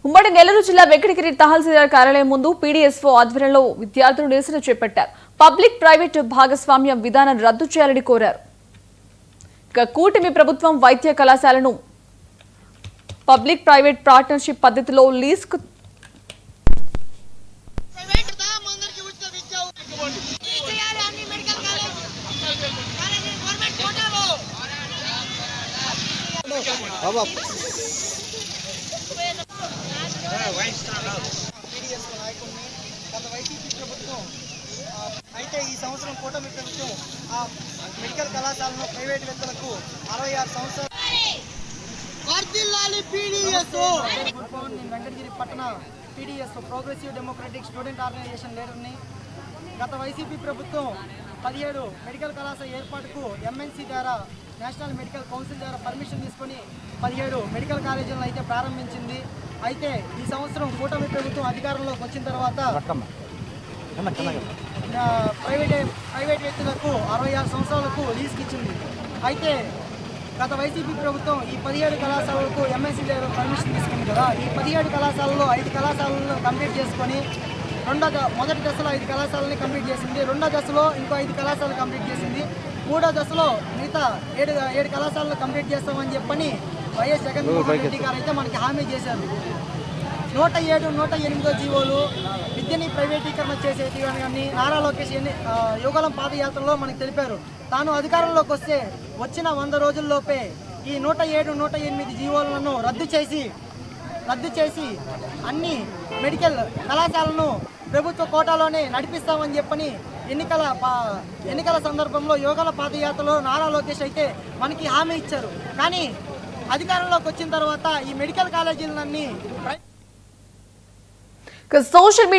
ఉమ్మడి నెల్లూరు జిల్లా వెంకటగిరి తహసీల్దార్ కార్యాలయం ముందు పీడీఎస్ఓ ఆధ్వర్యంలో విద్యార్థులు నిరసన చేపట్టారు. పబ్లిక్ ప్రైవేట్ భాగస్వామ్యం విధానం రద్దు చేయాలని కోరారు. ఇక కూటమి ప్రభుత్వం వైద్య కళాశాలను పబ్లిక్ ప్రైవేట్ పార్ట్నర్షిప్ పద్ధతిలో లీజుకు అయితే ఈ సంవత్సరం కూటమి ప్రభుత్వం ఆ మెడికల్ కళాశాలను ప్రైవేట్ వ్యక్తులకు 66 సంవత్సరాలు వెంకటగిరి పట్టణ PDSO progressive democratic student organisation లీడర్ని. గత వైసీపీ ప్రభుత్వం 17 మెడికల్ కళాశాల ఏర్పాటుకు ఎంఎన్సీ ద్వారా నేషనల్ మెడికల్ కౌన్సిల్ ద్వారా పర్మిషన్ తీసుకొని 17 మెడికల్ కాలేజీలను అయితే ప్రారంభించింది. అయితే ఈ సంవత్సరం కూటమి ప్రభుత్వం అధికారంలోకి వచ్చిన తర్వాత ప్రైవేట్ వ్యక్తులకు 66 సంవత్సరాలకు లీజుకి ఇచ్చింది. అయితే గత వైసీపీ ప్రభుత్వం ఈ 17 కళాశాలలకు ఎంఎస్సీ ద్వారా పర్మిషన్ తీసుకుంది కదా. ఈ 17 కళాశాలలో 5 కళాశాలను కంప్లీట్ చేసుకొని మొదటి దశలో 5 కళాశాలని కంప్లీట్ చేసింది. రెండో దశలో ఇంకో 5 కళాశాలలు కంప్లీట్ చేసింది. మూడో దశలో మిగతా 7 కళాశాలను కంప్లీట్ చేస్తామని చెప్పని వైఎస్ జగన్మోహన్ రెడ్డి గారు అయితే మనకి హామీ చేశారు. 107, 108 జీవోలు విద్యని ప్రైవేటీకరణ చేసేది కానీ నారా లోకేష్ యుగలం పాదయాత్రలో మనకు తెలిపారు. తాను అధికారంలోకి వస్తే వచ్చిన 100 రోజుల్లోపే ఈ 107, 108 జీవోలను రద్దు చేసి అన్ని మెడికల్ కళాశాలను ప్రభుత్వ కోటాలోనే నడిపిస్తామని చెప్పని ఎన్నికల సందర్భంలో యోగాల పాదయాత్రలో నారా లోకేష్ అయితే మనకి హామీ ఇచ్చారు. కానీ అధికారంలోకి వచ్చిన తర్వాత ఈ మెడికల్ కాలేజీలన్నీ సోషల్ మీడియా